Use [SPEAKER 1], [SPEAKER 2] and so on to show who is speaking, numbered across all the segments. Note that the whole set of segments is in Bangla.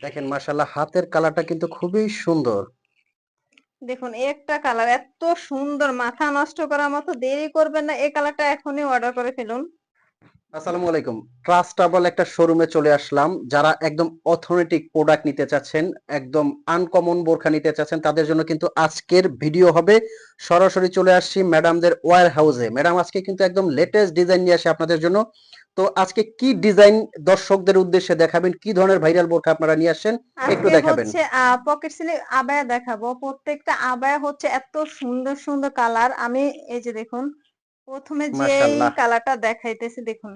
[SPEAKER 1] দেখেন মাশাআল্লাহ হাতের কালারটা কিন্তু খুবই সুন্দর।
[SPEAKER 2] দেখুন একটা কালার এত সুন্দর, মাথা নষ্ট করার মতো। দেরি করবেন না, এই কালারটা এখনই অর্ডার করে ফেলুন।
[SPEAKER 1] আসসালামু আলাইকুম। ট্রাস্টেবল একটা শোরুমে চলে আসলাম। যারা একদম অথেন্টিক প্রোডাক্ট নিতে চাচ্ছেন, একদম আনকমন বোরখা নিতে চাচ্ছেন, তাদের জন্য কিন্তু আজকের ভিডিও হবে। সরাসরি চলে আসছি ম্যাডামদের ওয়্যার হাউসে। ম্যাডাম আজকে কিন্তু একদম লেটেস্ট ডিজাইন নিয়ে আসে আপনাদের জন্য। তো আজকে কি ডিজাইন দর্শকদের উদ্দেশ্যে দেখাবেন? কি ধরনের ভাইরাল বোরখা আপনারা নিয়ে আসছেন একটু
[SPEAKER 2] আজকে
[SPEAKER 1] দেখাবেন।
[SPEAKER 2] হচ্ছে পকেট সিলিং আবায়া দেখাবো। প্রত্যেকটা আবায়া হচ্ছে এত সুন্দর সুন্দর কালার। আমি এই যে দেখুন, প্রথমে যেই
[SPEAKER 1] মাশাআল্লাহ।
[SPEAKER 2] কালারটা দেখাইতেছি দেখুন।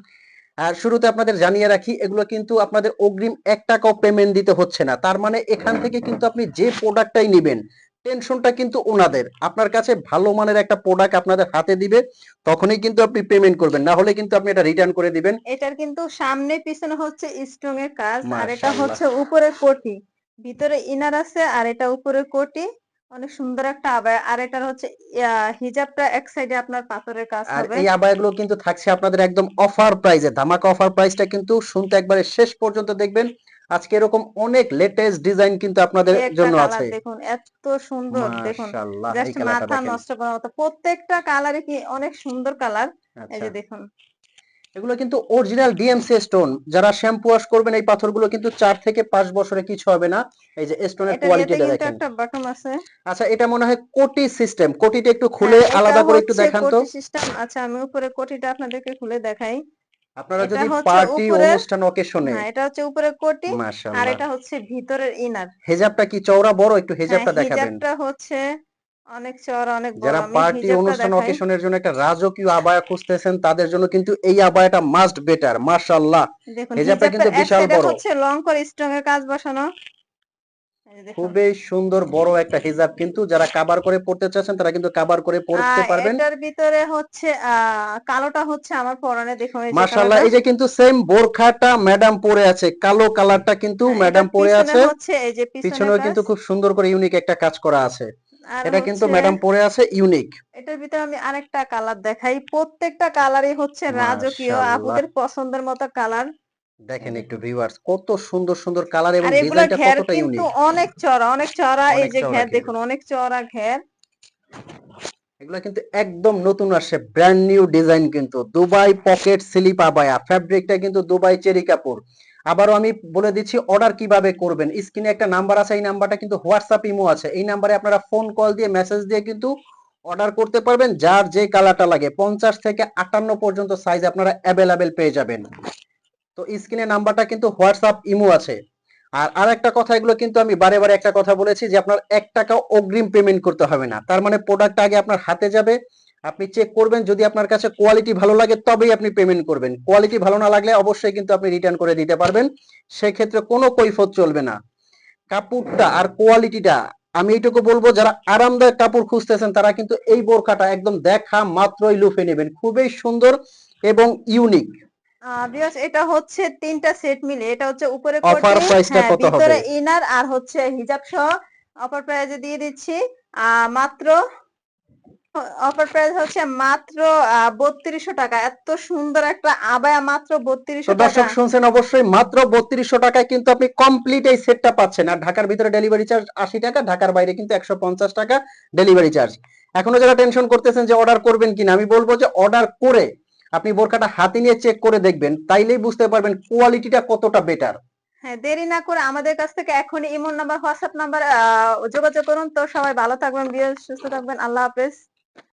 [SPEAKER 1] আর শুরুতে আপনাদের জানিয়ে রাখি এগুলো কিন্তু আপনাদের অগ্রিম ১ টাকাও পেমেন্ট দিতে হচ্ছে না। তার মানে এখান থেকে কিন্তু আপনি যে প্রোডাক্টটাই নিবেন, টেনশনটা কিন্তু উনাদের। আপনার কাছে ভালো মানের একটা প্রোডাক্ট আপনাদের হাতে দিবে, তখনই কিন্তু আপনি পেমেন্ট করবেন। না হলে কিন্তু আপনি এটা রিটার্ন করে দিবেন।
[SPEAKER 2] এটার কিন্তু সামনে পিছনে হচ্ছে স্টোন এর কাজ, আর এটা
[SPEAKER 1] মাশাআল্লাহ।
[SPEAKER 2] হচ্ছে উপরে কোটি, ভিতরে ইনার আছে, আর এটা উপরে কোটি। অনেক সুন্দর একটা আবায়া। আর এটার হচ্ছে হিজাবটা এক সাইডে আপনার পাথরের কাজ
[SPEAKER 1] আর
[SPEAKER 2] হবে।
[SPEAKER 1] এই আবায়াগুলো কিন্তু থাকছে আপনাদের একদম অফার প্রাইসে। ধামাকা অফার প্রাইসটা কিন্তু শুনতে একবারে শেষ পর্যন্ত দেখবেন। আজকে এরকম অনেক লেটেস্ট ডিজাইন কিন্তু আপনাদের
[SPEAKER 2] এই একটা
[SPEAKER 1] জন্য
[SPEAKER 2] কালার
[SPEAKER 1] আছে।
[SPEAKER 2] দেখুন, এত সুন্দর দেখুন।
[SPEAKER 1] মাশাআল্লাহ এই
[SPEAKER 2] জাস্ট
[SPEAKER 1] কালারটা
[SPEAKER 2] মাথা
[SPEAKER 1] দেখেন।
[SPEAKER 2] নষ্ট করার মতো। প্রত্যেকটা কালারই কি অনেক সুন্দর কালার। এই
[SPEAKER 1] আচ্ছা।
[SPEAKER 2] যে দেখুন।
[SPEAKER 1] এগুলো কিন্তু অরিজিনাল ডিএমসি স্টোন। যারা শ্যাম্পু ওয়াশ করবেন এই পাথরগুলো কিন্তু ৪ থেকে ৫ বছরে কিছু হবে না। এই যে স্টোনের
[SPEAKER 2] এটার ইয়েতে
[SPEAKER 1] কোয়ালিটিটা
[SPEAKER 2] কিন্তু
[SPEAKER 1] দেখেন।
[SPEAKER 2] একটা বাটন আছে।
[SPEAKER 1] আচ্ছা এটা মনে হয় কোটি সিস্টেম। কোটিটা একটু খুলে
[SPEAKER 2] হ্যাঁ, এটা
[SPEAKER 1] আলাদা করে একটু
[SPEAKER 2] হচ্ছে
[SPEAKER 1] দেখান তো।
[SPEAKER 2] কোটি সিস্টেম। আচ্ছা, আমি উপরে কোটিটা আপনাদেরকে খুলে দেখাই।
[SPEAKER 1] আপনারা
[SPEAKER 2] এটা
[SPEAKER 1] যদি
[SPEAKER 2] হচ্ছে
[SPEAKER 1] পার্টি
[SPEAKER 2] উপরের,
[SPEAKER 1] অনুষ্ঠান অকেশনে।
[SPEAKER 2] হ্যাঁ, এটা হচ্ছে উপরের কোটি। আর
[SPEAKER 1] মাশাআল্লাহ।
[SPEAKER 2] এটা হচ্ছে ভিতরের ইনার।
[SPEAKER 1] হেজাবটা কি চওড়া বড়? একটু
[SPEAKER 2] হ্যাঁ,
[SPEAKER 1] হেজাবটা দেখাবেন।
[SPEAKER 2] হিজাবটা হচ্ছে অনেক চওড়া, অনেক বড়।
[SPEAKER 1] যারা
[SPEAKER 2] আমি
[SPEAKER 1] পার্টি
[SPEAKER 2] হিজাবটা
[SPEAKER 1] অনুষ্ঠান
[SPEAKER 2] দেখাই।
[SPEAKER 1] অকেশনের জন্য একটা রাজকীয় আবায়া খুঁজতেছেন তাদের জন্য কিন্তু এই আবায়াটা মাস্ট বেটার। মাশাআল্লাহ।
[SPEAKER 2] দেখুন,
[SPEAKER 1] হেজাবটা
[SPEAKER 2] হিজাবটার
[SPEAKER 1] কিন্তু
[SPEAKER 2] এক
[SPEAKER 1] বিশাল
[SPEAKER 2] সাইডে
[SPEAKER 1] বড়।
[SPEAKER 2] হচ্ছে লং করে স্টোন এর কাজ বসানো। এই যে দেখুন।
[SPEAKER 1] খুবই সুন্দর বড় একটা হিজাব কিন্তু যারা কাভার করে পড়তে চাচ্ছেন তারা কিন্তু কাভার করে পড়তে পারবেন।
[SPEAKER 2] এটার ভিতরে হচ্ছে কালোটা হচ্ছে আমার পরনে, দেখুন এই যে
[SPEAKER 1] মাশাআল্লাহ
[SPEAKER 2] কালারটা।
[SPEAKER 1] এই যে কিন্তু সেম বোরখাটা ম্যাডাম পরে আছে। কালো কালারটা কিন্তু
[SPEAKER 2] হ্যাঁ,
[SPEAKER 1] ম্যাডাম
[SPEAKER 2] এটার
[SPEAKER 1] পরে
[SPEAKER 2] পিছনে
[SPEAKER 1] আছে।
[SPEAKER 2] হচ্ছে এই যে পিছনের
[SPEAKER 1] পিছনেও
[SPEAKER 2] কাজ।
[SPEAKER 1] কিন্তু খুব সুন্দর করে ইউনিক একটা কাজ করা আছে।
[SPEAKER 2] আর
[SPEAKER 1] এটা কিন্তু
[SPEAKER 2] হচ্ছে
[SPEAKER 1] ম্যাডাম পরে আছে ইউনিক।
[SPEAKER 2] এটার ভিতরে আমি আরেকটা কালার দেখাই। প্রত্যেকটা কালারই হচ্ছে রাজকীয়,
[SPEAKER 1] মাশাআল্লাহ।
[SPEAKER 2] আপুদের পছন্দের মতো কালার। এই
[SPEAKER 1] দেখেন একটু
[SPEAKER 2] দেখুন।
[SPEAKER 1] ভিউয়ার্স কত সুন্দর সুন্দর কালার এবং
[SPEAKER 2] আর এগুলা
[SPEAKER 1] ডিজাইনটা
[SPEAKER 2] ঘের
[SPEAKER 1] কতটা
[SPEAKER 2] কিন্তু
[SPEAKER 1] ইউনিক।
[SPEAKER 2] অনেক চড়া, অনেক চড়া। এই
[SPEAKER 1] অনেক
[SPEAKER 2] যে
[SPEAKER 1] চওড়া
[SPEAKER 2] ঘের
[SPEAKER 1] কিন্তু।
[SPEAKER 2] দেখুন, অনেক চড়া ঘের।
[SPEAKER 1] এগুলা কিন্তু একদম নতুন আসছে, ব্র্যান্ড নিউ ডিজাইন কিন্তু। দুবাই পকেট স্লিপ আবায়া, ফ্যাব্রিকটা কিন্তু দুবাই চেরি কাপড়। আবারও আমি বলে দিচ্ছি অর্ডার কিভাবে করবেন। স্ক্রিনে একটা নাম্বার আছে, এই নাম্বারটা কিন্তু হোয়াটসঅ্যাপ ইমো আছে। এই নাম্বারে আপনারা ফোন কল দিয়ে মেসেজ দিয়ে কিন্তু অর্ডার করতে পারবেন। যার যে কালারটা লাগে ৫০ থেকে ৫৮ পর্যন্ত সাইজ আপনারা অ্যাভেলেবেল পেয়ে যাবেন। তো স্ক্রিনে নাম্বারটা কিন্তু হোয়াটসঅ্যাপ ইমো আছে। আর আরেকটা কথা, এগুলো কিন্তু আমি বারে বারে একটা কথা বলেছি যে আপনার ১ টাকাও অগ্রিম পেমেন্ট করতে হবে না। তার মানে প্রোডাক্টটা আগে আপনার হাতে যাবে, আপনি চেক করবেন, যদি আপনার কাছে কোয়ালিটি ভালো লাগে তবেই আপনি পেমেন্ট করবেন। কোয়ালিটি ভালো না লাগলে অবশ্যই কিন্তু আপনি রিটার্ন করে দিতে পারবেন। সেক্ষেত্রে কোনো কৈফিয়ত চলবে না। কাপড়টা আর কোয়ালিটিটা আমি এইটুকু বলবো, যারা আরামদায়ক কাপড় খুঁজতেছেন তারা কিন্তু এই বোরখাটা একদম দেখা মাত্রই লুফে নেবেন। খুবই সুন্দর এবং ইউনিক।
[SPEAKER 2] ভিউয়ার্স, এটা হচ্ছে ৩ টা সেট মিলে। এটা হচ্ছে উপরে
[SPEAKER 1] অফার
[SPEAKER 2] কোটি,
[SPEAKER 1] প্রাইসটা
[SPEAKER 2] হ্যাঁ,
[SPEAKER 1] কত হবে?
[SPEAKER 2] ভিতরে ইনার আর হচ্ছে হিজাব সহ অফার প্রাইজে দিয়ে দিচ্ছি। মাত্র অফার প্রাইস হচ্ছে মাত্র ৩২০০ টাকা। এত সুন্দর একটা আবায়া মাত্র
[SPEAKER 1] তো
[SPEAKER 2] ৩২০০ টাকা।
[SPEAKER 1] দর্শক শুনছেন অবশ্যই, মাত্র ৩২০০ টাকায় কিন্তু আপনি কমপ্লিট এই সেটটা পাচ্ছেন। আর ঢাকার ভিতরে ডেলিভারি চার্জ ৮০ টাকা, ঢাকার বাইরে কিন্তু ১৫০ টাকা ডেলিভারি চার্জ। এখনো যারা টেনশন করতেছেন যে অর্ডার করবেন কিনা, আমি বলবো যে অর্ডার করে আপনি বোরকাটা হাতে নিয়ে চেক করে দেখবেন, তাইলেই বুঝতে পারবেন কোয়ালিটিটা কতটা বেটার।
[SPEAKER 2] হ্যাঁ, দেরি না করে আমাদের কাছ থেকে এখনই ইমো নাম্বার, হোয়াটসঅ্যাপ নাম্বার যোগাযোগ করুন। তো সবাই ভালো থাকবেন, সুস্থ থাকবেন। আল্লাহ হাফেজ।